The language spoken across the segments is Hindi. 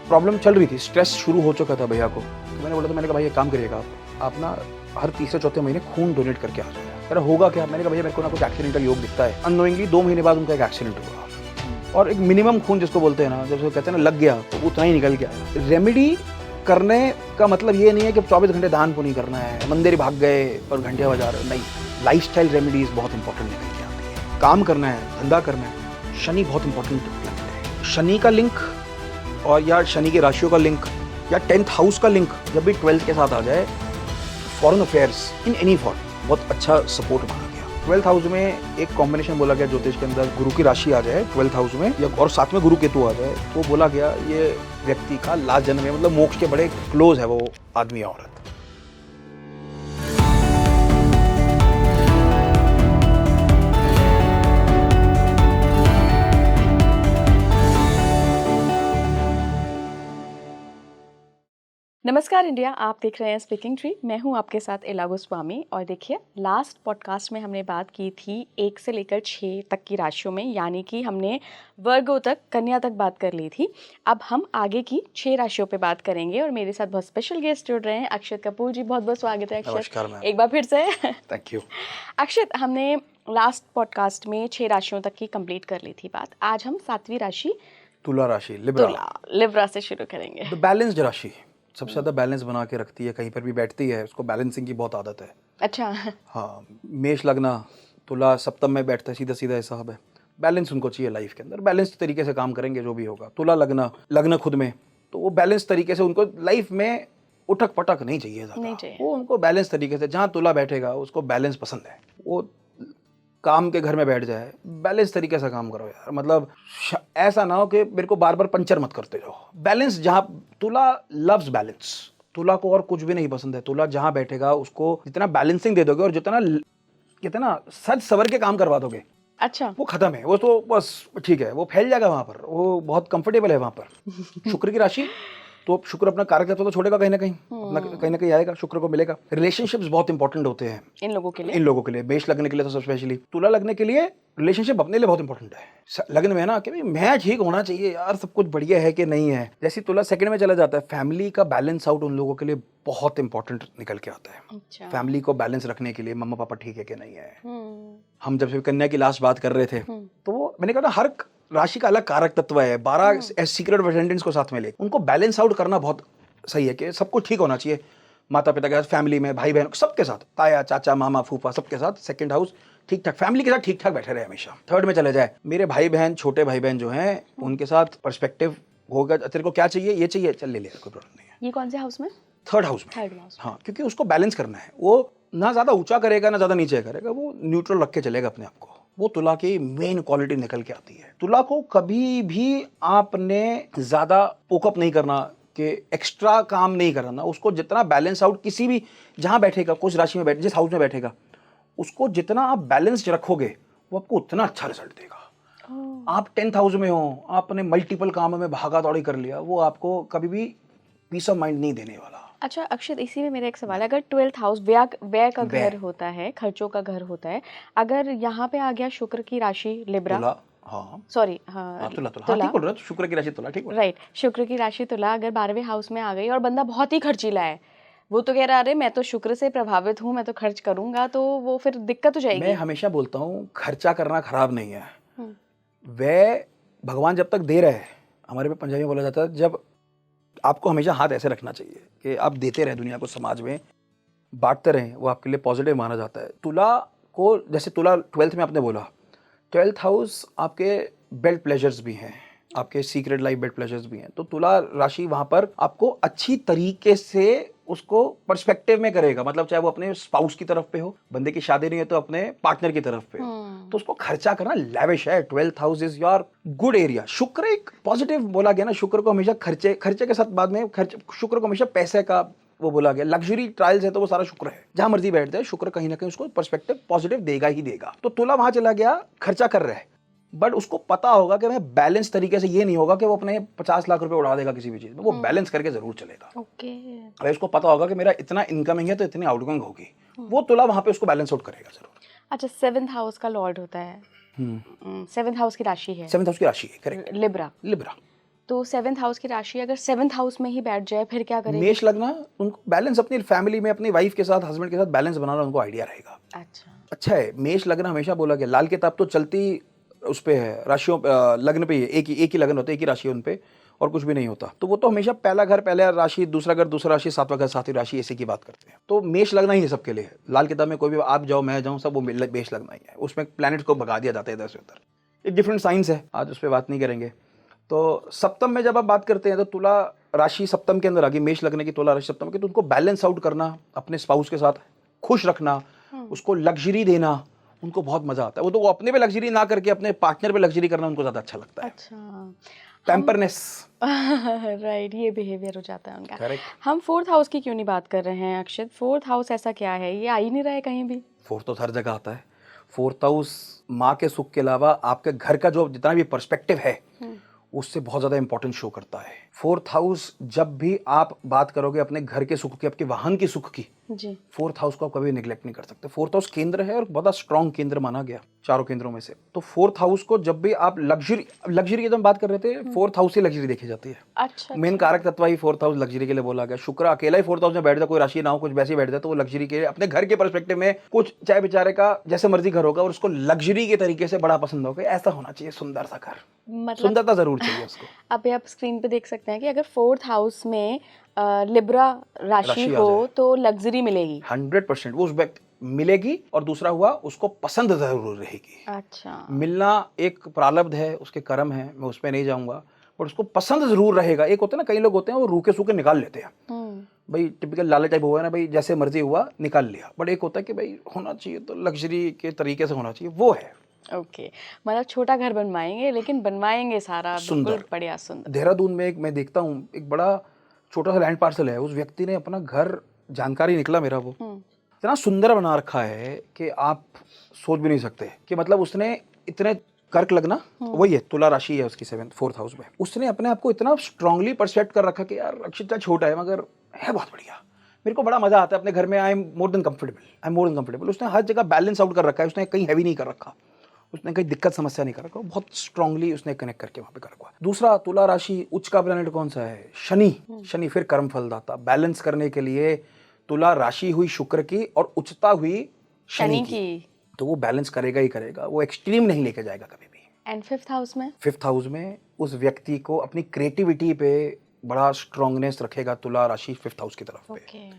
प्रॉब्लम चल रही थी, स्ट्रेस शुरू हो चुका था भैया को। तो मैंने बोला, तो मैंने कहा भाई एक काम करिएगा, आप ना हर तीसरे चौथे महीने खून डोनेट करके आ जाए। अरे होगा क्या? मैंने कहा भैया मेरे को ना कुछ एक्सीडेंटल योग दिखता है। अननोइंगली 2 महीने बाद उनका एक एक्सीडेंट हुआ, और एक मिनिमम खून जिसको बोलते हैं ना, जब उसको कहते हैं ना लग गया, तो उतना ही निकल के आया। रेमेडी करने का मतलब ये नहीं है कि 24 घंटे दान पुण्य करना है, मंदिर भाग गए और घंटे बजा रहे, नहीं। लाइफस्टाइल रेमेडीज बहुत इंपॉर्टेंट निकल के आती है। काम करना है, धंधा करना है, शनि बहुत इंपॉर्टेंट प्लैनेट है। शनि का लिंक और या शनि की राशियों का लिंक या 10th हाउस का लिंक जब भी 12th के साथ आ जाए, foreign affairs in any form बहुत अच्छा सपोर्ट माना गया। 12th हाउस में एक कॉम्बिनेशन बोला गया ज्योतिष के अंदर, गुरु की राशि आ जाए 12th हाउस में या और साथ में गुरु केतु आ जाए, तो बोला गया ये व्यक्ति का लास्ट जन्म में, मतलब मोक्ष के बड़े क्लोज है वो आदमी या औरत। नमस्कार इंडिया, आप देख रहे हैं स्पीकिंग ट्री। मैं हूं आपके साथ इला गोस्वामी। और देखिए, लास्ट पॉडकास्ट में हमने बात की थी 1 से लेकर 6 तक की राशियों में, यानी कि हमने वर्गो तक, कन्या तक बात कर ली थी। अब हम आगे की 6 राशियों पे बात करेंगे और मेरे साथ बहुत स्पेशल गेस्ट जुड़ रहे हैं। अक्षत कपूर जी, बहुत बहुत स्वागत है। अक्षत, नमस्कार मैम। एक बार फिर से थैंक यू। अक्षत, हमने लास्ट पॉडकास्ट में 6 राशियों तक की कंप्लीट कर ली थी बात। आज हम 7वीं राशि तुला राशि, लिब्रा से शुरू करेंगे। तो बैलेंस्ड राशि सबसे ज्यादा बैलेंस बना के रखती है, कहीं पर भी बैठती है, उसको बैलेंसिंग की बहुत आदत है। अच्छा। हाँ, मेष लगना, तुला सप्तम में बैठता है, सीधा सीधा हिसाब है। बैलेंस उनको चाहिए लाइफ के अंदर, बैलेंस तरीके से काम करेंगे जो भी होगा। तुला लगना खुद में, तो वो बैलेंस तरीके से, उनको लाइफ में उठक पटक नहीं चाहिए ज़्यादा। वो उनको बैलेंस तरीके से, जहाँ तुला बैठेगा उसको बैलेंस पसंद है। वो काम के घर में बैठ जाए, बैलेंस तरीके से काम करो यार। मतलब ऐसा ना हो कि मेरे को बार बार पंचर मत करते जाओ। बैलेंस जहाँ, तुला लव्स बैलेंस, तुला को और कुछ भी नहीं पसंद है। तुला जहाँ बैठेगा उसको जितना बैलेंसिंग दे दोगे और जितना सच सवर के काम करवा दोगे, अच्छा, वो खत्म है। वो तो बस ठीक है, वो फैल जाएगा वहां पर, वो बहुत कंफर्टेबल है वहां पर। शुक्र की राशि, तो शुक्र अपना कार्य तो छोड़ेगा कहीं ना कहीं आएगा, शुक्र को मिलेगा। रिलेशनशिप्स बहुत इंपॉर्टेंट होते हैं इन लोगों के लिए। मेष लगने के लिए तो सब स्पेशली, तुला लगने के लिए रिलेशनशिप अपने लिए बहुत इंपॉर्टेंट है। लगन में ना कि भाई मैं ठीक होना चाहिए यार, सब कुछ बढ़िया है कि नहीं है। जैसे तुला सेकंड में चला जाता है, फैमिली का बैलेंस आउट उन लोगों के लिए बहुत इंपॉर्टेंट निकल के आता है। अच्छा। फैमिली को बैलेंस रखने के लिए मम्मा पापा ठीक है कि नहीं है। हम जब से कन्या की लास्ट बात कर रहे थे, तो मैंने कहा हर राशि का अलग कारक तत्व है, 12 सीक्रेट अटेंडेंट्स को साथ में ले, उनको बैलेंस आउट करना बहुत सही है कि सब कुछ ठीक होना चाहिए। माता पिता के साथ, फैमिली में, भाई बहन सबके साथ, ताया चाचा मामा फूफा सबके साथ। सेकंड हाउस ठीक ठाक, फैमिली के साथ ठीक ठाक बैठे रहे हमेशा। थर्ड में चले जाए, मेरे भाई बहन, छोटे भाई बहन जो हैं, उनके साथ पर्सपेक्टिव होगा, तेरे को क्या चाहिए, ये चाहिए, चल ले ले, कोई प्रॉब्लम नहीं है। ये कौन से हाउस में? थर्ड हाउस में। हाँ, क्योंकि उसको बैलेंस करना है। वो ना ज्यादा ऊंचा करेगा ना ज्यादा नीचे करेगा, वो न्यूट्रल रख के चलेगा अपने आप को। वो तुला की मेन क्वालिटी निकल के आती है। तुला को कभी भी आपने ज्यादा पोकअप नहीं करना, कि एक्स्ट्रा काम नहीं करना। उसको जितना बैलेंस आउट, किसी भी जहां बैठेगा, कुछ राशि में बैठे, जिस हाउस में बैठेगा, उसको जितना आप बैलेंस रखोगे, वो आपको उतना अच्छा रिजल्ट देगा। आप 10th हाउस में हो, आपने मल्टीपल कामों में भागा दौड़ी कर लिया, वो आपको कभी भी पीस ऑफ माइंड नहीं देने वाला। अच्छा अक्षत, इसी में मेरा एक सवाल है, अगर 12th हाउस व्यय का घर होता है, खर्चों का घर होता है, अगर यहाँ पे आ गया शुक्र की राशि लिब्रा, सॉरी तुला ठीक बोल रहा है, शुक्र की राशि तुला, ठीक बोल रहा है। राइट, शुक्र की राशि तुला अगर 12वें हाउस में आ गई और बंदा बहुत ही खर्चीला है, वो तो कह रहा अरे मैं तो शुक्र से प्रभावित हूँ, मैं तो खर्च करूंगा, तो वो फिर दिक्कत हो जाएगी। मैं हमेशा बोलता हूँ खर्चा करना खराब नहीं है। वह भगवान जब तक दे रहे हैं, हमारे में पंजाबी में बोला जाता है, जब आपको हमेशा हाथ ऐसे रखना चाहिए कि आप देते रहे दुनिया को, समाज में बांटते रहें, वो आपके लिए पॉजिटिव माना जाता है। तुला को, जैसे तुला 12th में आपने बोला, 12th हाउस आपके बेल्ट प्लेजर्स भी हैं, आपके सीक्रेट लाइफ बेल्ट प्लेजर्स भी हैं। तो तुला राशि वहां पर आपको अच्छी तरीके से उसको पर्सपेक्टिव में करेगा। मतलब चाहे वो अपने स्पाउस की तरफ पे हो, बंदे की शादी नहीं है तो अपने पार्टनर की तरफ पे हो, तो उसको खर्चा करना लैविश है। 12th house is your good area. शुक्र एक पॉजिटिव बोला गया ना, शुक्र को हमेशा खर्चे के साथ, बाद में शुक्र को हमेशा पैसे का वो बोला गया। लग्जरी ट्रायल्स है तो वो सारा शुक्र है, जहां मर्जी बैठ जाए शुक्र कहीं ना कहीं उसको पर्सपेक्टिव पॉजिटिव देगा ही देगा। तो तुला वहां चला गया, खर्चा कर रहा है, बट उसको पता होगा कि मैं बैलेंस तरीके से, ये नहीं होगा कि वो अपने 50 लाख रुपए उड़ा देगा किसी भी चीज में, वो बैलेंस करके जरूर चलेगा। अगर उसको पता होगा कि मेरा इतना इनकमिंग है तो इतनी आउटगोइंग होगी, वो तुला वहां पे उसको बैलेंस आउट करेगा जरूर। अच्छा, 7th हाउस का लॉर्ड होता है, 7th हाउस की राशि है, 7th हाउस की राशि है, करेक्ट, लिब्रा। तो 7th हाउस की राशि अगर 7th हाउस में ही बैठ जाए फिर क्या करेगी? मेष लगना, उनको बैलेंस अपनी फैमिली में अपनी वाइफ के साथ, हस्बैंड के साथ बैलेंस बनाना उनको आइडिया रहेगा। अच्छा है। मेष लगना हमेशा बोला गया, लाल किताब तो चलती उस पे है, राशियों लग्न पे ही है, एक ही लगन होता है, एक ही राशि उन पे, और कुछ भी नहीं होता। तो वो तो हमेशा पहला घर पहला राशि, दूसरा घर दूसरा राशि, सातवां घर सातवीं राशि, ऐसे की बात करते हैं। तो मेष लगना ही है सबके लिए। लाल किताब में कोई भी आप जाओ मैं जाऊं, सब वो मेष लगना ही है। उसमें प्लैनेट को भगा दिया जाता है इधर से उधर। एक डिफरेंट साइंस है, आज उस पर बात नहीं करेंगे। तो सप्तम में जब आप बात करते हैं तो तुला राशि सप्तम के अंदर आ गई, मेष लगने की तुला राशि सप्तम की। तो उनको बैलेंस आउट करना, अपने स्पाउस के साथ खुश रखना, उसको लग्जरी देना, उनको बहुत मजा आता है। वो तो वो अपने पे लग्जरी ना करके अपने पार्टनर पे लग्जरी करना उनको ज्यादा अच्छा लगता है। अच्छा, पैम्परनेस। राइट, ये बिहेवियर हो जाता है उनका। करेक्ट। हम 4th हाउस की क्यों नहीं बात कर रहे हैं अक्षित? 4th हाउस ऐसा क्या है? ये आ ही नहीं रहा है कहीं भी। फोर्थ हाउस हर जगह आता है। फोर्थ हाउस माँ के सुख के अलावा आपके घर का जो जितना भी पर्सपेक्टिव है उससे बहुत ज्यादा इंपॉर्टेंट शो करता है। फोर्थ हाउस जब भी आप बात करोगे अपने घर के सुख की, आपके वाहन की सुख की, जी। फोर्थ हाउस को आप कभी निगलेक्ट नहीं कर सकते। फोर्थ हाउस केंद्र है और बहुत स्ट्रॉन्ग केंद्र माना गया चारों केंद्रों में से। तो फोर्थ हाउस को जब भी आप लग्जरी की जब बात कर रहे थे, फोर्थ हाउस से लग्जरी देखी जाती है। अच्छा, मेन कारक तत्व ही फोर्थ हाउस लग्जरी के लिए बोला गया। शुक्र अकेला ही फोर्थ हाउस में बैठ जाए, कोई राशि ना हो, कुछ वैसे ही बैठ जाए, तो वो लग्जरी के लिए अपने घर के पर्सपेक्टिव में कुछ चाहे बेचारे का जैसे मर्जी घर होगा और उसको लग्जरी के तरीके से बड़ा पसंद होगा। ऐसा होना चाहिए सुंदर सा घर, मतलब सुंदरता जरूर चाहिए उसको। अभी आप स्क्रीन पे देख सकते हैं कि अगर 4th हाउस में लिब्रा राशि राशि आ हो जाए। तो लग्जरी मिलेगी। 100% वो उस व्यक्ति मिलेगी, और दूसरा हुआ उसको पसंद जरूर रहेगी। अच्छा। मिलना एक प्रारब्ध है, उसके कर्म है, मैं उस पर नहीं जाऊंगा, पर उसको पसंद जरूर रहेगा। एक होता है ना, कई लोग होते हैं वो रूखे सूखे निकाल लेते हैं, भाई टिपिकल लालच टाइप हुआ है ना, भाई जैसे मर्जी हुआ निकाल लिया। बट एक होता है कि भाई होना चाहिए तो लग्जरी के तरीके से होना चाहिए, वो है। ओके, मतलब छोटा घर बनवाएंगे लेकिन बनवाएंगे सारा सुंदर। बिल्कुल बढ़िया सुंदर। देहरादून में एक मैं देखता हूँ, एक बड़ा छोटा सा लैंड पार्सल है, उस व्यक्ति ने अपना घर, जानकारी निकला मेरा, वो इतना सुंदर बना रखा है कि आप सोच भी नहीं सकते कि मतलब उसने इतने कर्क लगना, वही है तुला राशि है उसकी 4th हाउस में। उसने अपने आप को इतना स्ट्रांगली परसेप्ट कर रखा कि यार अक्षित छोटा है मगर है बहुत बढ़िया, मेरे को बड़ा मजा आता है अपने घर में, I am more than comfortable. उसने हर जगह बैलेंस आउट कर रखा है, उसने कहीं हैवी नहीं कर रखा, उसने कोई दिक्कत समस्या नहीं कर रखा, बहुत स्ट्रांगली उसने कनेक्ट करके वहां पे कर रखा। दूसरा, तुला राशि उच्च का प्लैनेट कौन सा है? शनि फिर कर्म फलदाता। बैलेंस करने के लिए तुला राशि हुई शुक्र की और उच्चता हुई शनि की, तो वो बैलेंस करेगा ही करेगा, वो एक्सट्रीम नहीं लेके जाएगा कभी भी। एंड 5th हाउस में? 5th हाउस में उस व्यक्ति को अपनी क्रिएटिविटी पे बड़ा स्ट्रांगनेस रखेगा तुला राशि 5th हाउस की तरफ पे।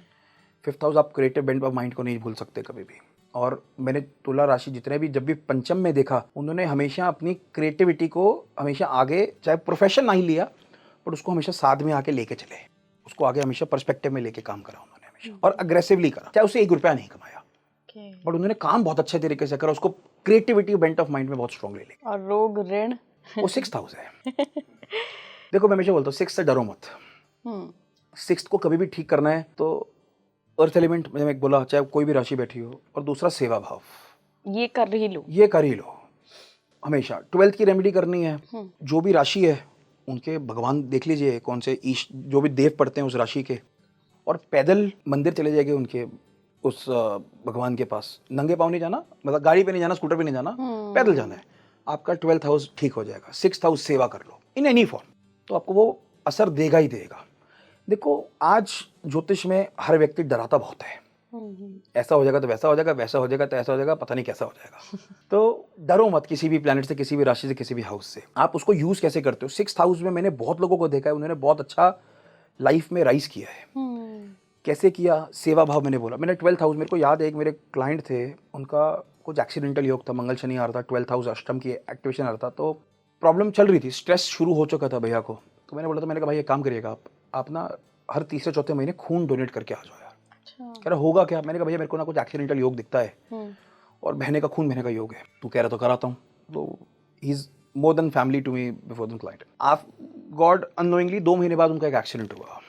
5th हाउस आप क्रिएटिव बेंट ऑफ माइंड को नहीं भूल सकते कभी भी। और मैंने तुला राशि जितने भी जब भी पंचम में देखा, उन्होंने हमेशा अपनी क्रिएटिविटी को हमेशा आगे, चाहे प्रोफेशन नहीं लिया बट उसको हमेशा साथ में आके लेके चले, उसको आगे हमेशा पर्सपेक्टिव में लेके काम करा उन्होंने हमेशा, और अग्रेसिवली करा, चाहे उसे 1 रुपया नहीं कमाया बट उन्होंने काम बहुत अच्छे तरीके से करा, उसको क्रिएटिविटी बेंट ऑफ माइंड में बहुत स्ट्रांगली ले। और रोग ऋण वो 6th हाउस है। देखो मैं हमेशा बोलता हूँ 6th से डरो मत। 6th को कभी भी ठीक करना है तो अर्थ एलिमेंट, मैंने एक बोला, चाहे कोई भी राशि बैठी हो, और दूसरा सेवा भाव, ये कर ही लो हमेशा। 12th की रेमेडी करनी है, जो भी राशि है उनके भगवान देख लीजिए कौन से जो भी देव पड़ते हैं उस राशि के, और पैदल मंदिर चले जाएंगे उनके उस भगवान के पास। नंगे पाँव नहीं जाना, मतलब गाड़ी पे नहीं जाना, स्कूटर पे नहीं जाना, पैदल जाना है। आपका 12th हाउस ठीक हो जाएगा। 6th हाउस सेवा कर लो इन एनी फॉर्म, तो आपको वो असर देगा ही देगा। देखो आज ज्योतिष में हर व्यक्ति डराता बहुत है, ऐसा हो जाएगा तो वैसा हो जाएगा, वैसा हो जाएगा तो ऐसा हो जाएगा, पता नहीं कैसा हो जाएगा। तो डरो मत किसी भी प्लैनेट से, किसी भी राशि से, किसी भी हाउस से। आप उसको यूज कैसे करते हो? 6th हाउस में मैंने बहुत लोगों को देखा है, उन्होंने बहुत अच्छा लाइफ में राइज किया है। कैसे किया? सेवा भाव। मैंने बोला, मैंने 12th हाउस, मेरे को याद है एक मेरे क्लाइंट थे, उनका कुछ एक्सीडेंटल योग था, मंगल शनि आ रहा था, 12th हाउस अष्टम की एक्टिवेशन आ रहा था, तो प्रॉब्लम चल रही थी, स्ट्रेस शुरू हो चुका था भैया को। तो मैंने बोला था, मैंने कहा भाई एक काम करिएगा, आप ना हर तीसरे चौथे महीने खून डोनेट करके आ जाओ यार। कह रहा होगा क्या? मैंने कहा भैया मेरे को ना कुछ एक्सीडेंटल योग दिखता है और बहने का खून बहने का योग है, तू कह रहा तो कराता हूँ। तो he is more than family to me before than client. आप गॉड अननोइंगली 2 महीने बाद उनका एक एक्सीडेंट हुआ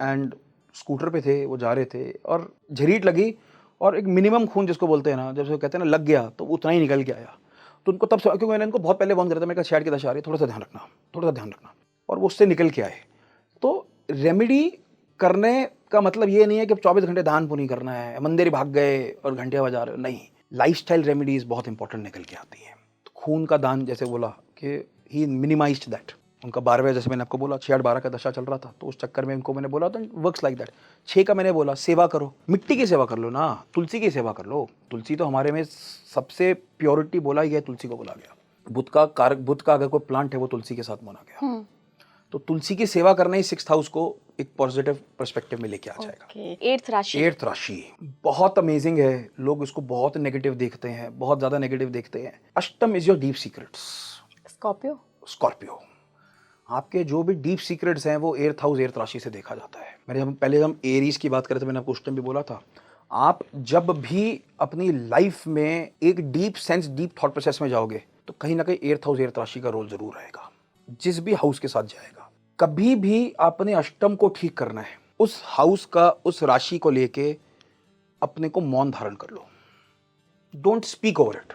एंड स्कूटर पे थे, वो जा रहे थे और झरीट लगी, और एक मिनिमम खून जिसको बोलते हैं ना, जब से कहते हैं ना लग गया, तो उतना ही निकल के आया। तो उनको तब, क्योंकि मैंने इनको बहुत पहले बंद कर दिया, मैंने कहा शैड की दशा आ रही है, थोड़ा सा ध्यान रखना, और वो उससे निकल के आए। तो रेमेडी करने का मतलब ये नहीं है कि 24 घंटे दान पुण्य करना है, मंदिर भाग गए और घंटियां बजा रहे हो, नहीं। लाइफस्टाइल रेमेडीज बहुत इंपॉर्टेंट निकल के आती है। तो खून का दान, जैसे बोला कि ही मिनिमाइज्ड दैट, उनका 12वें, जैसे मैंने आपको बोला 6-8-12 का दशा चल रहा था, तो उस चक्कर में उनको मैंने बोला तो वर्क्स लाइक दैट। 6 का मैंने बोला सेवा करो, मिट्टी की सेवा कर लो ना, तुलसी की सेवा कर लो। तुलसी तो हमारे में सबसे प्योरिटी बोला गया, तुलसी को बोला गया। बुध का कारक, बुध का अगर कोई प्लांट है वो तुलसी के साथ माना गया। तो तुलसी की सेवा करना ही 6th हाउस को एक पॉजिटिव पर्सपेक्टिव में लेके आ जाएगा। 8th राशि, 8th राशि बहुत अमेजिंग है। लोग इसको बहुत नेगेटिव देखते हैं, बहुत ज्यादा नेगेटिव देखते हैं। अष्टम is your deep secrets. Scorpio, Scorpio, आपके जो भी डीप सीक्रेट्स हैं वो 8th हाउस 8th राशि से देखा जाता है। पहले हम एरीज की बात करें तो मैंने आपको उस टाइम भी बोला था, आप जब भी अपनी लाइफ में एक deep sense, deep thought process में जाओगे तो कहीं ना कहीं 8th हाउस 8th राशि का रोल जरूर रहेगा, जिस भी हाउस के साथ जाएगा। कभी भी आपने अष्टम को ठीक करना है, उस हाउस का, उस राशि को लेके अपने को मौन धारण कर लो। Don't speak over it,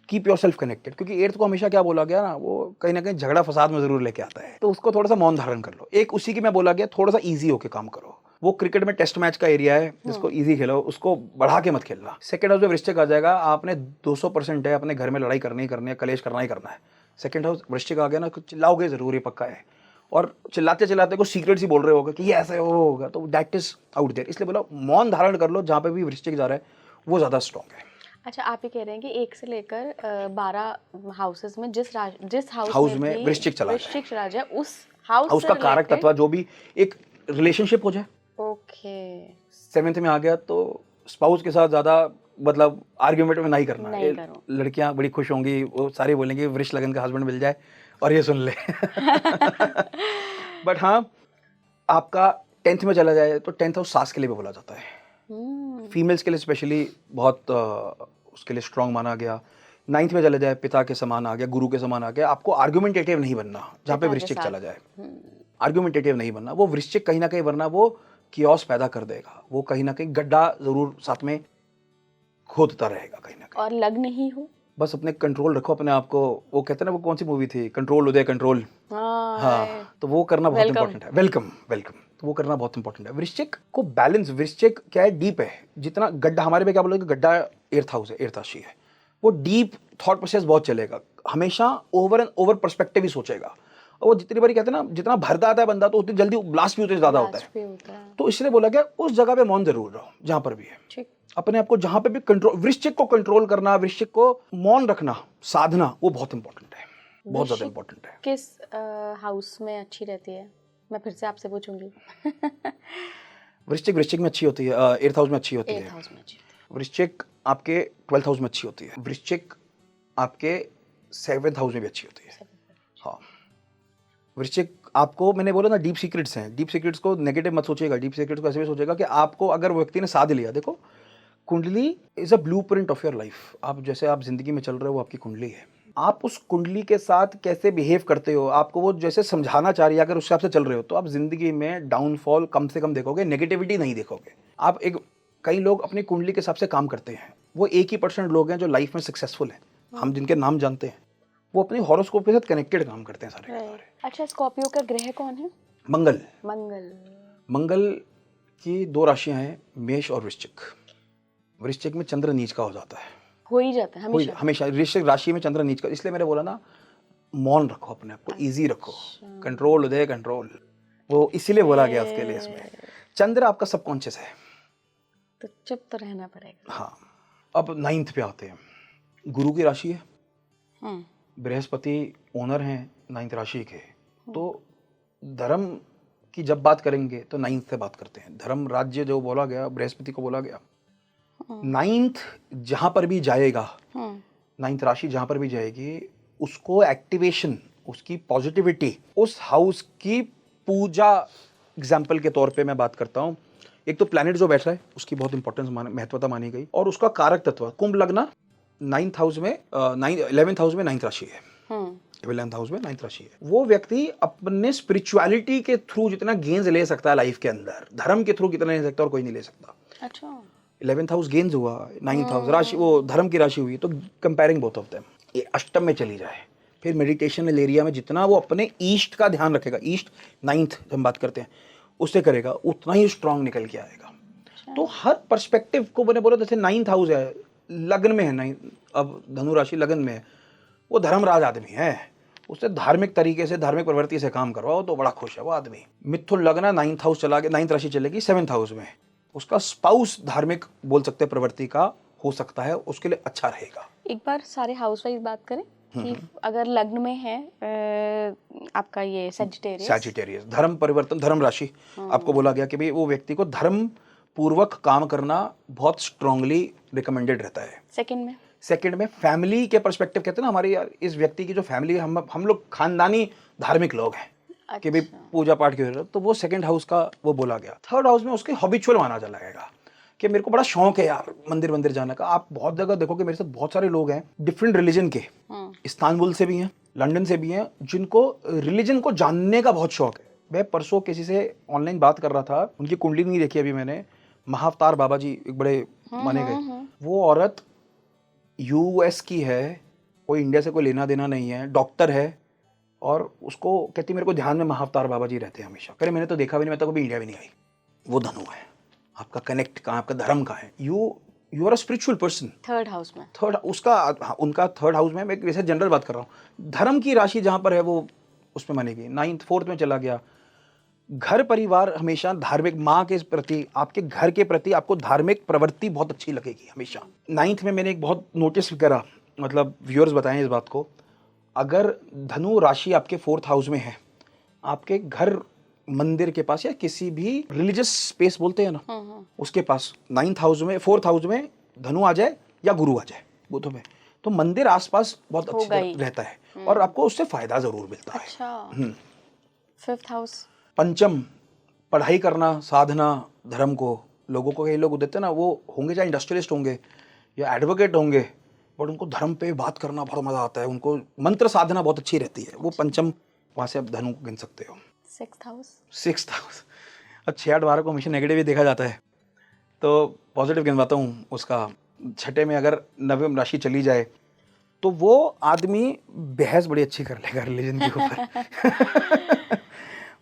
keep yourself connected. क्योंकि 8th को हमेशा क्या बोला गया ना, वो कहीं ना कहीं झगड़ा फसाद में जरूर लेके आता है, तो उसको थोड़ा सा मौन धारण कर लो। एक उसी की मैं बोला गया, थोड़ा सा ईजी होके काम करो। वो क्रिकेट में टेस्ट मैच का एरिया है, जिसको ईजी खेलो, उसको बढ़ा के मत खेलना। सेकंड हाउस में वृश्चिक आ जाएगा, आपने 200% है, अपने घर में लड़ाई करनी ही करनी है, कलेश करना ही करना है। सेकंड हाउस वृश्चिक आ गया ना, कुछ चिल्लाओगे जरूर, ये पक्का है। और चिल्लाते चिल्लाते को सीक्रेट्स ही बोल रहे होगा कि ये ऐसा होगा, तो दैट इज आउट देयर। इसलिए बोला मौन धारण कर लो, जहाँ पे भी वृश्चिक जा रहा है वो ज्यादा स्ट्रॉन्ग है। अच्छा, आप ये कह रहे हैं कि 1 से लेकर 12 हाउसेस में जिस हाउस में भी वृश्चिक चला जाए उस हाउस का कारक तत्व जो भी एक रिलेशनशिप हो जाए। ओके, 7th में आ गया तो स्पाउस के साथ ज्यादा मतलब आर्ग्यूमेंट में नहीं करना। नहीं करो। लड़कियां बड़ी खुश होंगी, वो सारे बोलेंगे वृष लगन का हस्बैंड मिल जाए, और ये सुन ले। बट हाँ, आपका 10th में चला जाए तो 10th हाउस सास के लिए भी बोला जाता है, फीमेल्स के लिए स्पेशली बहुत उसके लिए स्ट्रांग माना गया। 9th में चला जाए पिता के समान आ गया, गुरु के समान आ गया। आपको आर्ग्यूमेंटेटिव नहीं बनना, जहाँ पे वृश्चिक चला जाए आर्ग्यूमेंटेटिव नहीं बनना। वो वृश्चिक कहीं ना कहीं, वरना वो कियोस पैदा कर देगा, वो कहीं ना कहीं गड्ढा जरूर साथ में खोदता रहेगा कहीं ना कहीं। और लग्न ही हो, बस अपने कंट्रोल रखो अपने आप को। वो कहते हैं ना, वो कौन सी मूवी थी, कंट्रोल उदय कंट्रोल, हाँ, तो वो करना बहुत इंपॉर्टेंट है। वेलकम वेलकम, तो वो करना बहुत इंपॉर्टेंट है। वृश्चिक को बैलेंस, वृश्चिक क्या है, डीप है। जितना गड्ढा, हमारे में क्या बोलोगे, गड्ढा 8th हाउस है, 8th राशि है, वो डीप थॉट प्रोसेस बहुत चलेगा, हमेशा ओवर एंड ओवर पर्सपेक्टिव ही सोचेगा। और वो जितनी बारी कहते हैं ना, जितना भरता आता है बंदा तो उतनी जल्दी ब्लास्ट भी उतनी ज्यादा होता है। तो इसलिए बोला गया उस जगह पे मौन जरूर रहो जहां पर भी है। अपने आप को जहां पे भी कंट्रोल, वृश्चिक को कंट्रोल करना, वृश्चिक को मौन रखना, साधना, वो बहुत इंपॉर्टेंट है, बहुत ज्यादा इंपॉर्टेंट है। किस हाउस में अच्छी रहती है, मैं फिर से आपसे पूछूंगी। वृश्चिक में अच्छी होती है, 8th हाउस में अच्छी होती है। वृश्चिक आपके 12th हाउस में अच्छी होती है। वृश्चिक आपके 7th हाउस में भी अच्छी होती है। हाँ, वृश्चिक आपको, मैंने बोला ना, डीप सीक्रेट्स हैं। डीप सीक्रेट्स को नेगेटिव मत सोचिएगा, डीप सीक्रेट्स को ऐसे भी सोचिएगा कि आपको अगर वो व्यक्ति ने साध लिया, देखो कुंडली is a blueprint of your life. आप जैसे आप जिंदगी में चल रहे हो, वो आपकी कुंडली है। आप उस कुंडली के साथ कैसे बिहेव करते हो, आपको वो जैसे समझाना चाह रही है, अगर उस हिसाब से चल रहे हो तो आप जिंदगी में डाउनफॉल कम से कम देखोगे, नेगेटिविटी नहीं देखोगे आप। कई लोग अपनी कुंडली के हिसाब से काम करते हैं, वो 1% लोग हैं जो लाइफ में सक्सेसफुल हैं, हम जिनके नाम जानते हैं, वो अपनी हॉरोस्कोप के साथ कनेक्टेड काम करते हैं सारे के सारे। अच्छा, स्कॉर्पियो का ग्रह कौन है? मंगल। मंगल की 2 राशियां हैं, मेष और वृश्चिक। वृश्चिक में चंद्र नीच का हो जाता है, हो ही जाता है हमेशा वृश्चिक राशि में चंद्र नीच का। इसलिए मैंने बोला ना, मौन रखो, अपने आप को इजी रखो, कंट्रोल उदय कंट्रोल, वो इसीलिए बोला गया उसके लिए। इसमें चंद्र आपका सबकॉन्शियस है, तो चुप तो रहना पड़ेगा। हाँ। अब 9th पे आते हैं, गुरु की राशि है, बृहस्पति ओनर हैं 9th राशि के। तो धर्म की जब बात करेंगे तो 9th से बात करते हैं। धर्म राज्य जो बोला गया, बृहस्पति को बोला गया। 9th जहां पर भी जाएगा, 9th राशि जहां पर भी जाएगी, उसको एक्टिवेशन, उसकी पॉजिटिविटी, उस हाउस की पूजा, एग्जाम्पल के तौर पे मैं बात करता हूँ। एक तो प्लैनेट जो बैठ रहा है उसकी बहुत इंपॉर्टेंस, महत्वता मानी गई, और उसका कारक तत्व कुंभ लगना 9th हाउस में, 11th हाउस में 9th राशि है, 11th हाउस में 9th राशि है। वो व्यक्ति अपने स्पिरिचुअलिटी के थ्रू जितना गेन्स ले सकता है लाइफ के अंदर, धर्म के थ्रू कितना ले सकता है और कोई नहीं ले सकता। अच्छा, 11th हाउस गेन्स हुआ, 9th हाउस राशि, वो धर्म की राशि हुई, तो कंपेयरिंग बोथ ऑफ देम। ये अष्टम में चली जाए, फिर मेडिटेशन एरिया में जितना वो अपने ईस्ट का ध्यान रखेगा, ईस्ट 9th जब हम बात करते हैं उससे करेगा, उतना ही स्ट्रांग निकल के आएगा। तो हर पर्सपेक्टिव को मैंने बोला, जैसे 9th हाउस है, लग्न में है, अब धनु राशि लग्न में है, वो धर्मराज आदमी है, उससे धार्मिक तरीके से, धार्मिक प्रवृत्ति से काम करवाओ तो बड़ा खुश है वो आदमी। मिथुन लग्न, 9th हाउस चला गया, 9th राशि चलेगी 7th हाउस में, उसका स्पाउस धार्मिक बोल सकते हैं प्रवृत्ति का हो सकता है, उसके लिए अच्छा रहेगा। एक बार सारे हाउस वाइज बात करें कि अगर लग्न में है आपका ये सैजिटेरियस, धर्म परिवर्तन, धर्म राशि, आपको बोला गया कि भाई वो व्यक्ति को धर्म पूर्वक काम करना बहुत स्ट्रांगली रिकमेंडेड रहता है। सेकंड में फैमिली के पर्सपेक्टिव कहते हैं ना, हमारी इस व्यक्ति की जो फैमिली, हम लोग खानदानी धार्मिक लोग हैं। अच्छा। कि भाई पूजा पाठ की जरूरत, तो वो सेकंड हाउस का वो बोला गया। थर्ड हाउस में उसके हॉबिचुअल माना जा लगेगा कि मेरे को बड़ा शौक है यार मंदिर जाने का। आप बहुत जगह देखोगे, मेरे साथ बहुत सारे लोग हैं डिफरेंट रिलीजन के, इस्तांबुल से भी हैं, लंदन से भी हैं, जिनको रिलीजन को जानने का बहुत शौक है। मैं परसों किसी से ऑनलाइन बात कर रहा था, उनकी कुंडली नहीं देखी अभी मैंने, महाअवतार बाबा जी एक बड़े माने गए। वो औरत यूएस की है, कोई इंडिया से कोई लेना देना नहीं है, डॉक्टर है, और उसको कहती मेरे को ध्यान में महाअवतार बाबा जी रहते हैं हमेशा। कह रहे मैंने तो देखा भी नहीं, मैं तो कभी इंडिया भी नहीं आई। वो धनु है, आपका कनेक्ट कहाँ, आपका धर्म कहाँ है, you are a spiritual person. Third house में, उनका थर्ड हाउस में, मैं वैसे जनरल बात कर रहा हूँ, धर्म की राशि जहाँ पर है वो उसमें मानेगी। 9th 4th में चला गया। घर परिवार हमेशा धार्मिक, माँ के प्रति, आपके घर के प्रति आपको धार्मिक प्रवृत्ति बहुत अच्छी लगेगी हमेशा। 9th में मैंने एक बहुत नोटिस करा, मतलब व्यूअर्स बताएं इस बात को, अगर धनु राशि आपके 4th हाउस में है, आपके घर मंदिर के पास या किसी भी रिलीजियस स्पेस बोलते हैं ना, उसके पास 9th हाउस में, 4th हाउस में धनु आ जाए या गुरु आ जाए, बुधों में, तो मंदिर आसपास बहुत अच्छी रहता है और आपको उससे फायदा जरूर मिलता है। अच्छा। 5th हाउस, पंचम, पढ़ाई करना, साधना, धर्म को, लोगों को कई लोग देते हैं ना, वो होंगे चाहे इंडस्ट्रियलिस्ट होंगे या एडवोकेट होंगे, बट उनको धर्म पे बात करना बहुत मजा आता है, उनको मंत्र साधना बहुत अच्छी रहती है। वो पंचम, वहां से आप धनु को गिन सकते हो। 6th हाउस, अब 6-8-12 को हमेशा नेगेटिव ही देखा जाता है, तो पॉजिटिव गिनवाता हूँ उसका। 6ठे में अगर नवम राशि चली जाए तो वो आदमी बहस बड़ी अच्छी कर लेगा रिलीजन के ऊपर।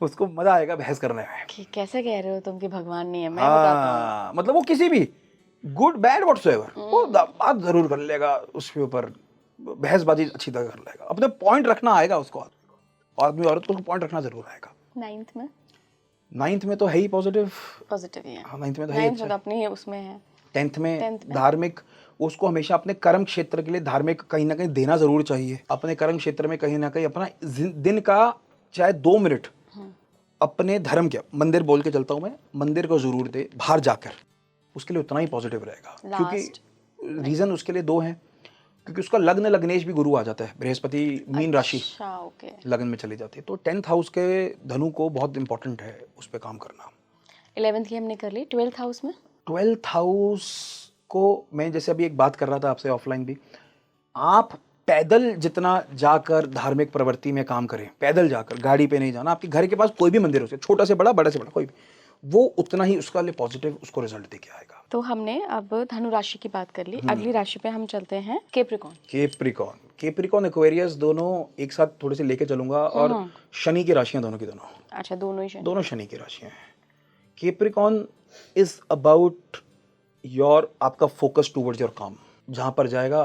उसको मजा आएगा बहस करने में। कैसे कह रहे हो तुम कि भगवान नहीं है? मैं बताता हूँ, मतलब वो किसी भी गुड बैड व्हाटसोएवर वो बात जरूर कर लेगा, उसके ऊपर बहसबाजी अच्छी तरह कर लेगा, अपने पॉइंट रखना आएगा उसको, आदमी औरत को पॉइंट रखना जरूर आएगा। 9th में तो है ही पॉजिटिव ही है। 9th में तो है ही, अपनी उसमें है। 10th में धार्मिक, उसको हमेशा अपने कर्म क्षेत्र के लिए धार्मिक कहीं ना कहीं देना जरूर चाहिए। अपने कर्म क्षेत्र में कहीं ना कहीं अपना दिन का चाहे 2 मिनट अपने धर्म के, मंदिर बोल के चलता हूं मैं, मंदिर को जरूर दे बाहर जाकर, उसके लिए उतना ही पॉजिटिव रहेगा। क्योंकि रीजन उसके लिए 2 हैं, क्योंकि उसका लग्न लग्नेश भी गुरु आ जाता है, बृहस्पति मीन राशि लग्न में चली जाती है, तो 10th हाउस के धनु को बहुत इंपॉर्टेंट है उस पर काम करना। 11th की हमने कर ली। 12th हाउस में, 12th हाउस को मैं जैसे अभी एक बात कर रहा था आपसे ऑफलाइन भी, आप पैदल जितना जाकर धार्मिक प्रवृत्ति में काम करें, पैदल जाकर, गाड़ी पे नहीं जाना, आपके घर के पास कोई भी मंदिर हो सकता है, छोटा से बड़ा, बड़ा से बड़ा, कोई भी, वो उतना ही उसका लिए पॉजिटिव उसको रिजल्ट देके आएगा। तो हमने अब धनु राशि की बात कर ली। अगली राशि पे हम चलते हैं कैप्रिकॉर्न एक्वेरियस, दोनों एक साथ थोड़े से लेके चलूंगा, और शनि की राशियां दोनों की दोनों। अच्छा, दोनों शनि की राशियां हैं। कैप्रिकॉर्न इज अबाउट योर, आपका फोकस टूवर्ड्स योर काम, जहां पर जाएगा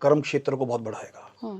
कर्म क्षेत्र को बहुत बढ़ाएगा।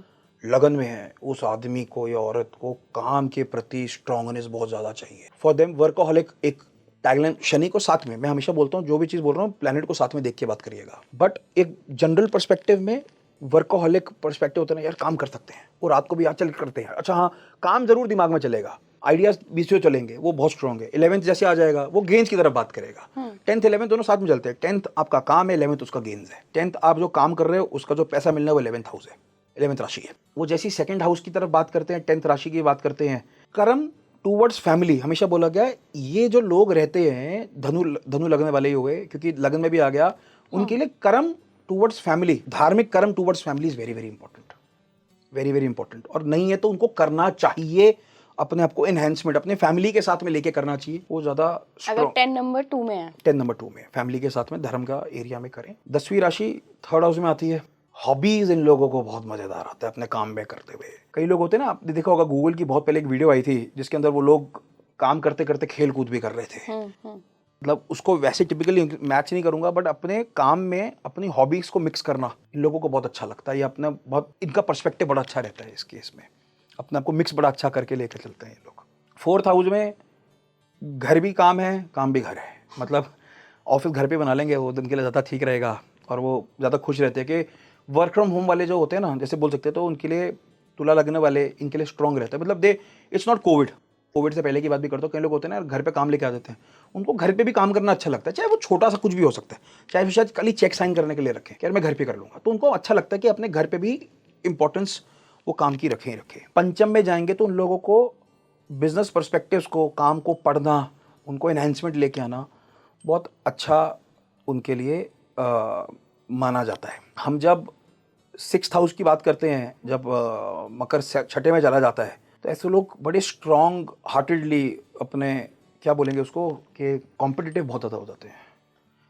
लगन में है उस आदमी को या औरत को काम के प्रति स्ट्रांगनेस बहुत ज्यादा चाहिए। फॉर देम वर्कोहॉलिक एक टैगलाइन, शनि को साथ में, मैं हमेशा बोलता हूँ जो भी चीज बोल रहा हूँ प्लैनेट को साथ में देख के बात करिएगा, बट एक जनरल पर्सपेक्टिव में वर्कोहॉलिक पर्सपेक्टिव होता है ना, यार काम कर सकते हैं वो रात को भी आज चल करते हैं, अच्छा हाँ काम जरूर दिमाग में चलेगा, आइडियाज बीच में चलेंगे, वो बहुत स्ट्रॉन्ग है। 11th जैसे आ जाएगा वो गेंस की तरफ बात करेगा। 10th 11th दोनों साथ में चलते हैं। 10th आपका काम है, 11th उसका गेंस है। 10th आप जो काम कर रहे हो उसका जो पैसा मिलना है वो 11th हाउस है, 11th राशि है। वो जैसी 2nd हाउस की तरफ बात करते हैं, 10th राशि की बात करते हैं, कर्म टूवर्ड्स फैमिली, हमेशा बोला गया है ये जो लोग रहते हैं धनु लगने वाले ही हुए, क्योंकि लगन में भी आ गया, उनके लिए कर्म टूवर्ड्स फैमिली, धार्मिक कर्म towards family is very very important, very very important. और नहीं है तो उनको करना चाहिए, अपने आप को एनहेंसमेंट अपने फैमिली के साथ में लेके करना चाहिए, वो ज्यादा। अगर 10 नंबर 2 में है, 10 नंबर 2 में फैमिली के साथ में धर्म का एरिया में करें। 10वीं राशि 3rd हाउस में आती है। हॉबीज इन लोगों को बहुत मजेदार आता है अपने काम में करते हुए। कई लोग होते हैं ना, आपने देखा होगा गूगल की बहुत पहले एक वीडियो आई थी जिसके अंदर वो लोग काम करते करते खेल कूद भी कर रहे थे। मतलब उसको वैसे टिपिकली मैच नहीं करूंगा, बट अपने काम में अपनी हॉबीज को मिक्स करना इन लोगों को बहुत अच्छा लगता है। ये अपना बहुत, इनका पर्सपेक्टिव बड़ा अच्छा रहता है इस केस में। अपने आप को मिक्स बड़ा अच्छा करके लेकर चलते हैं ये लोग। 4th हाउस में घर भी काम है, काम भी घर है, मतलब ऑफिस घर पे बना लेंगे वो दिन के लिए ज़्यादा ठीक रहेगा, और वो ज़्यादा खुश रहते हैं कि वर्क फ्रॉम होम वाले जो होते हैं ना, जैसे बोल सकते हैं, तो उनके लिए तुला लगने वाले इनके लिए स्ट्रॉन्ग रहता है, मतलब इट्स नॉट कोविड से पहले की बात भी करता हूँ, कई लोग होते हैं ना घर पे काम लेके आ जाते हैं, उनको घर पे भी काम करना अच्छा लगता है, चाहे वो छोटा सा कुछ भी हो सकता है, चाहे वो शायद खाली चेक साइन करने के लिए रखें कि यार मैं घर पे कर लूँगा, तो उनको अच्छा लगता है कि अपने घर पे भी इंपॉर्टेंस वो काम की रखें। पंचम में जाएंगे तो उन लोगों को बिजनेस पर्सपेक्टिव्स को, काम को पढ़ना, उनको एनहांसमेंट लेके आना बहुत अच्छा उनके लिए माना जाता है। हम जब 6th हाउस की बात करते हैं, जब मकर छठे में चला जाता है, तो ऐसे लोग बड़े स्ट्रॉन्ग हार्टेडली अपने क्या बोलेंगे उसको कि कॉम्पिटिटिव बहुत ज़्यादा हो जाते हैं,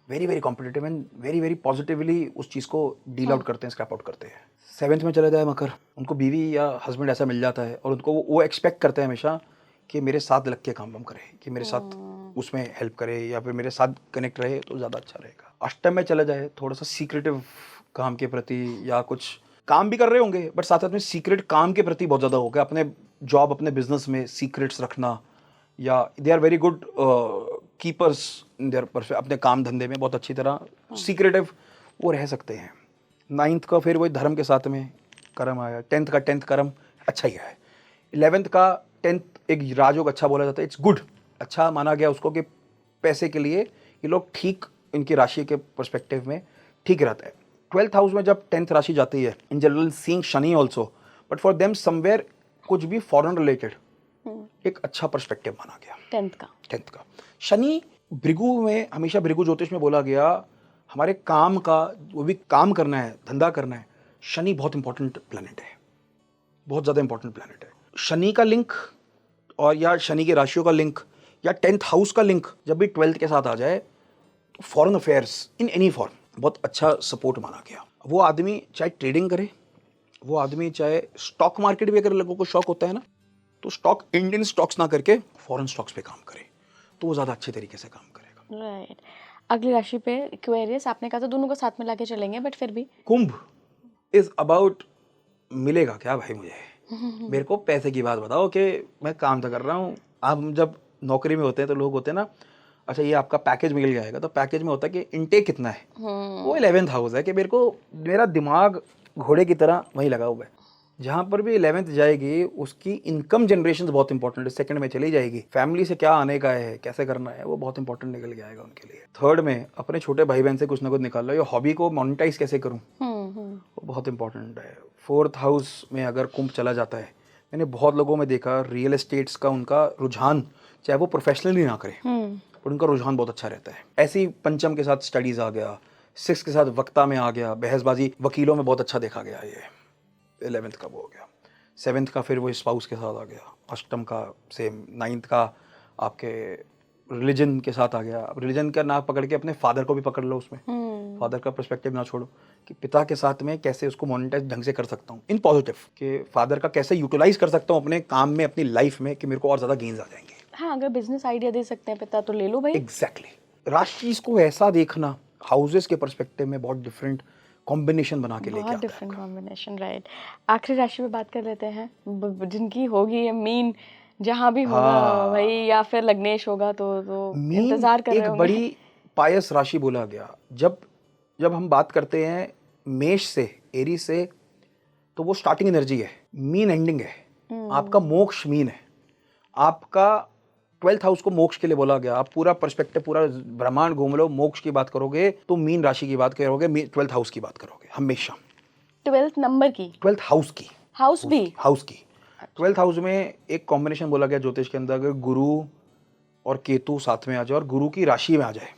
very very competitive and very very positively उस चीज़ को डील आउट करते हैं, स्क्रैप आउट करते हैं। 7th में चला जाए मकर, उनको बीवी या हस्बैंड ऐसा मिल जाता है और उनको वो एक्सपेक्ट करते हैं हमेशा कि मेरे साथ लग के काम करे, कि मेरे साथ उसमें हेल्प करे या फिर मेरे साथ कनेक्ट रहे तो ज़्यादा अच्छा रहेगा। अष्टम में चला जाए, थोड़ा सा सीक्रेटिव काम के प्रति, या कुछ काम भी कर रहे होंगे बट साथ साथ में सीक्रेट काम के प्रति बहुत ज़्यादा हो गया, अपने जॉब अपने बिजनेस में सीक्रेट्स रखना, या they are very good keepers in there, अपने काम धंधे में बहुत अच्छी तरह सीक्रेटिव वो रह सकते हैं। 9th का फिर वही धर्म के साथ में कर्म आया, 10th का 10th कर्म अच्छा ही है, 11th का 10th एक राजयोग अच्छा बोला जाता है, इट्स गुड, अच्छा माना गया उसको कि पैसे के लिए ये लोग ठीक, इनकी राशि के पर्सपेक्टिव में ठीक रहता है। 12th हाउस में जब 10th राशि जाती है, in general seeing Shani also, but for them somewhere कुछ भी फॉरेन रिलेटेड एक अच्छा पर्सपेक्टिव माना गया 10th का। शनि भृगु में, हमेशा भृगु ज्योतिष में बोला गया हमारे काम का, वो भी काम करना है, धंधा करना है, शनि बहुत इंपॉर्टेंट प्लैनेट है, बहुत ज़्यादा इंपॉर्टेंट प्लैनेट है। शनि का लिंक और या शनि की राशियों का लिंक या 10th हाउस का लिंक जब भी 12th के साथ आ जाए तो foreign affairs in any form बहुत अच्छा सपोर्ट माना गया। वो आदमी चाहे ट्रेडिंग करे, वो आदमी चाहे स्टॉक मार्केट भी, अगर लोगों को शौक होता है ना, तो स्टॉक इंडियन स्टॉक्स ना करके फॉरेन स्टॉक्स पे काम करे तो वो ज़्यादा अच्छे तरीके से काम करेगा। राइट। अगली राशि पे एक्वेरियस, आपने कहा था दोनों को साथ में लाके चलेंगे, बट फिर भी कुंभ इज अबाउट मिलेगा क्या भाई मुझे, मेरे को पैसे की बात बताओ कि मैं काम तो कर रहा हूँ। हम जब नौकरी में होते हैं तो लोग होते हैं ना, अच्छा ये आपका पैकेज मिल जाएगा, तो पैकेज में होता है कि इनटेक कितना है, वो 11th हाउस है कि मेरे को, मेरा दिमाग घोड़े की तरह वहीं लगा हुआ है, जहाँ पर भी 11th जाएगी उसकी इनकम जनरेशन बहुत इंपॉर्टेंट है। 2nd में चली जाएगी, फैमिली से क्या आने का है, कैसे करना है, वो बहुत इंपॉर्टेंट निकल के आएगा उनके लिए। 3rd में अपने छोटे भाई बहन से कुछ ना कुछ निकाल लो, ये हॉबी को मोनेटाइज कैसे करूँ, वो बहुत इंपॉर्टेंट है। 4th हाउस में अगर कुंभ चला जाता है, मैंने बहुत लोगों में देखा रियल एस्टेट्स का उनका रुझान, चाहे वो प्रोफेशनली ना करे पर उनका रुझान बहुत अच्छा रहता है। ऐसे ही पंचम के साथ स्टडीज़ आ गया, 6 के साथ वक्ता में आ गया, बहसबाजी वकीलों में बहुत अच्छा देखा गया। ये 11th का वो हो गया। 7th का फिर वो स्पाउस के साथ आ गया, अष्टम का सेम, 9th का आपके रिलीजन के साथ आ गया। अब रिलीजन का ना पकड़ के अपने फादर को भी पकड़ लो उसमें, फादर का पर्सपेक्टिव ना छोड़ो कि पिता के साथ में कैसे उसको मोनेटाइज ढंग से कर सकता हूँ इन पॉजिटिव, कि फादर का कैसे यूटिलाइज कर सकता हूँ अपने काम में, अपनी लाइफ में, कि मेरे को और ज़्यादा गेन्स आ जाएंगे। हाँ, अगर बिजनेस आइडिया दे सकते हैं पिता तो ले लो भाई। एग्जैक्टली। राशि को ऐसा देखना हाउसेस के पर्सपेक्टिव में बहुत डिफरेंट कॉम्बिनेशन बना के लेके आता है। बहुत डिफरेंट कॉम्बिनेशन, राइट। आखिरी राशि पे बात कर लेते हैं, जिनकी होगी ये मीन, जहाँ भी होगा भाई, या फिर लग्नेश होगा तो इंतजार कर रहे होंगे। एक बड़ी पायस राशि बोला गया। जब हम बात करते हैं मेष से, एरी से, तो वो स्टार्टिंग एनर्जी है, मीन एंडिंग है, आपका मोक्ष मीन है। आपका 12th हाउस को मोक्ष के लिए बोला गया। आप पूरा पर्सपेक्टिव, पूरा ब्रह्मांड घूम लो, मोक्ष की बात करोगे तो मीन राशि की बात करोगे, 12th हाउस की बात करोगे हमेशा। 12th नंबर की, 12th हाउस की, हाउस की 12th हाउस में एक कॉम्बिनेशन बोला गया ज्योतिष के अंदर, अगर गुरु और केतु साथ में आ जाए और गुरु की राशि में आ जाए,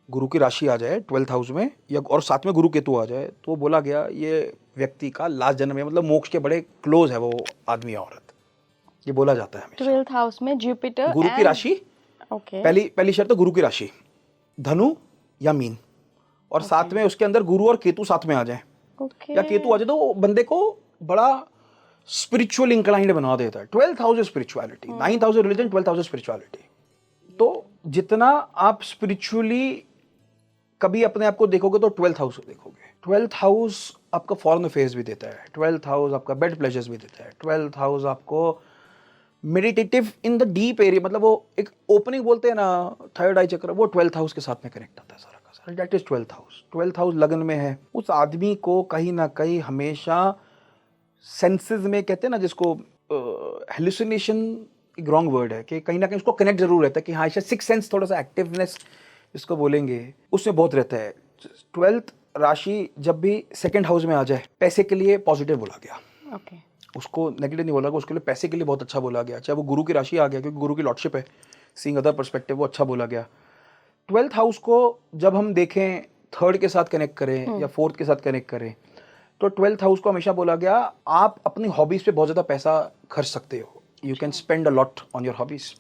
गुरु की राशि आ जाए 12th हाउस में, या और साथ में गुरु केतु आ जाए, तो बोला गया ये व्यक्ति का लास्ट जन्म है, मतलब मोक्ष के बड़े क्लोज है वो आदमी या औरत, ये बोला जाता है हमेशा। 12th हाउस में जुपिटर, गुरु की राशि, ओके, पहली शर्त गुरु की राशि, धनु या मीन, और साथ में उसके अंदर गुरु और केतु साथ में आ जाए, या केतु आ जाए, तो बंदे को बड़ा स्पिरिचुअल इंक्लाइंड बना देता है। 12th house spirituality, 9th house religion, 12th house spirituality. तो जितना आप स्पिरिचुअली कभी अपने आप को देखोगे तो 12th हाउस देखोगे। 12th हाउस आपका फॉरेन अफेयर्स भी देता है, 12th हाउस आपका बेड प्लेजर्स भी देता है, 12th हाउस आपको meditative in the deep area, मतलब वो एक ओपनिंग बोलते हैं ना, थर्ड आई चक्र, वो 12th हाउस के साथ में कनेक्ट आता है सारा का सारा, that is 12th house. 12th house लगन में है, उस आदमी को कहीं ना कहीं हमेशा सेंसेस में, कहते हैं ना जिसको हेलुसिनेशन, एक रॉन्ग वर्ड है, कि कहीं ना कहीं उसको कनेक्ट जरूर रहता है कि हाँ शायद सिक्स सेंस, थोड़ा सा एक्टिवनेस इसको बोलेंगे, उसमें बहुत रहता है। 12th राशि जब भी सेकंड हाउस में आ जाए, पैसे के लिए पॉजिटिव बोला गया, ओके, उसको नेगेटिव नहीं बोला गया, उसके लिए पैसे के लिए बहुत अच्छा बोला गया। चाहे वो गुरु की राशि आ गया, क्योंकि गुरु की लॉर्डशिप है, सीइंग अदर पर्सपेक्टिव, वो अच्छा बोला गया। 12th हाउस को जब हम देखें, थर्ड के साथ कनेक्ट करें या फोर्थ के साथ कनेक्ट करें, तो 12th हाउस को हमेशा बोला गया आप अपनी हॉबीज पे बहुत ज़्यादा पैसा खर्च सकते हो, you can spend a lot on your hobbies.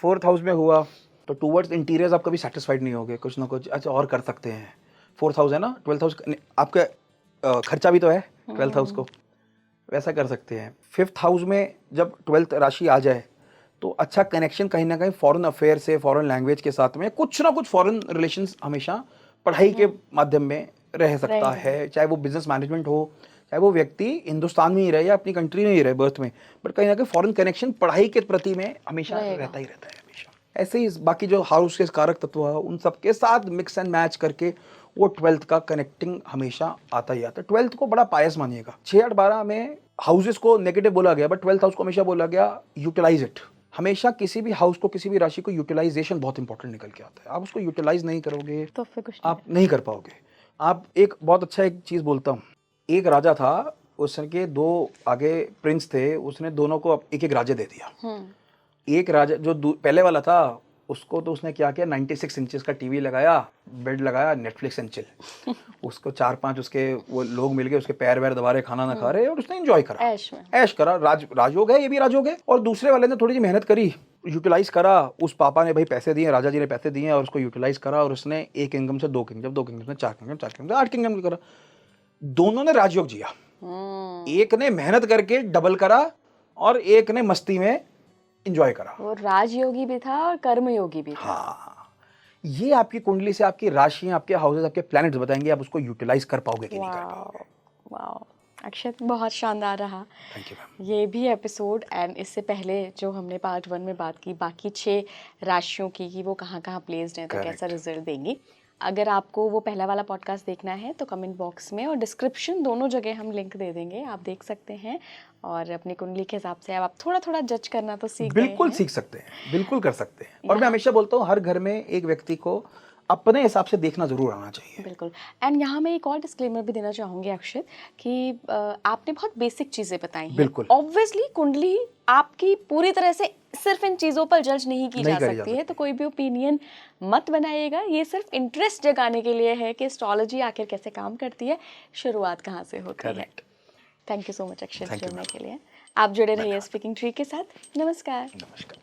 4th house में हुआ तो टूवर्ड्स इंटीरियर्स आप कभी सेटिस्फाइड नहीं होगे, कुछ ना कुछ अच्छा और कर सकते हैं। 4th हाउस है ना, 12th हाउस आपका खर्चा भी तो है 12th हाउस को, वैसा कर सकते हैं। 5th हाउस में जब 12th राशि आ जाए तो अच्छा कनेक्शन कहीं ना कहीं फॉरेन अफेयर से, फॉरेन लैंग्वेज के साथ में, कुछ ना कुछ फॉरेन रिलेशंस हमेशा पढ़ाई के माध्यम में रह सकता है, चाहे वो बिजनेस मैनेजमेंट हो, चाहे वो व्यक्ति हिंदुस्तान में ही रहे या अपनी कंट्री में ही रहे बर्थ में, बट कहीं ना कहीं फॉरेन कनेक्शन पढ़ाई के प्रति में हमेशा रहता ही रहता है हमेशा। ऐसे ही बाकी जो हाउस के कारक तत्व है उन सब के साथ मिक्स एंड मैच करके वो 12th का कनेक्टिंग हमेशा आता ही आता है। 12th को बड़ा पायस मानिएगा। 6, 8, 12 में हाउसेस को नेगेटिव बोला गया, बट 12th हाउस को हमेशा बोला गया यूटिलाइज इट। हमेशा किसी भी हाउस को, किसी भी राशि को यूटिलाइजेशन बहुत इंपॉर्टेंट निकल के आता है। आप उसको यूटिलाइज नहीं करोगे तो फिर कुछ आप नहीं कर पाओगे। आप एक बहुत अच्छा एक चीज बोलता हूँ, एक राजा था, उसके 2 आगे प्रिंस थे, उसने दोनों को एक एक राज्य दे दिया। एक राजा जो पहले वाला था उसको तो उसने क्या किया, 96 इंचेस का टीवी लगाया, बेड लगाया, नेटफ्लिक्स एंड चिल। उसको 4-5 उसके वो लोग मिल गए, उसके पैर वैर दबा रहे, खाना ना खा रहे, और उसने एंजॉय करा, ऐश करा, राजयोग है, ये भी राजयोग है। और दूसरे वाले ने थोड़ी सी मेहनत करी, यूटिलाइज करा, उस पापा ने भाई पैसे दिए, राजा जी ने पैसे दिए और उसको यूटिलाइज करा, और उसने एक किंगडम से 2 किंगडम, 2 किंगडम से 4 किंगडम, 4 किंगडम, 8 किंगडम करा। दोनों ने राजयोग जिया, एक ने मेहनत करके डबल करा और एक ने मस्ती में एंजॉय करा। वो राजयोगी भी था और कर्मयोगी भी था। हाँ, ये आपकी कुंडली से आपकी राशियां, आपके हाउसेस, आपके प्लैनेट्स बताएंगे आप उसको यूटिलाइज कर पाओगे कि नहीं कर पाओगे। वाओ अक्षत, बहुत शानदार रहा। Thank you ma'am. ये भी एपिसोड एंड इससे पहले जो हमने पार्ट 1 में बात की बाकी 6 राशियों की कि वो कहाँ कहाँ प्लेस्ड हैं, तो कैसा रिजल्ट देंगी। अगर आपको वो पहला वाला पॉडकास्ट देखना है तो कमेंट बॉक्स में और डिस्क्रिप्शन दोनों जगह हम लिंक दे देंगे, आप देख सकते हैं। और अपनी कुंडली के हिसाब से अब आप थोड़ा थोड़ा जज करना तो सीख गए हैं। बिल्कुल सीख सकते हैं, बिल्कुल कर सकते हैं। और मैं हमेशा बोलता हूँ हर घर में एक व्यक्ति को अपने हिसाब से देखना जरूर आना चाहिए। बिल्कुल। एंड यहाँ मैं एक और डिस्क्लेमर भी देना चाहूँगी अक्षित कि आपने बहुत बेसिक चीज़ें बताई हैं। बिल्कुल। ऑब्वियसली कुंडली आपकी पूरी तरह से सिर्फ इन चीज़ों पर जज नहीं की जा सकती है, तो कोई भी ओपिनियन मत बनाइएगा। ये सिर्फ इंटरेस्ट जगाने के लिए है कि एस्ट्रोलॉजी आखिर कैसे काम करती है, शुरुआत कहाँ से होती है। थैंक यू सो मच अक्षित जुड़ने के लिए। आप जुड़े रहिए स्पीकिंग ट्री के साथ। नमस्कार। नमस्कार।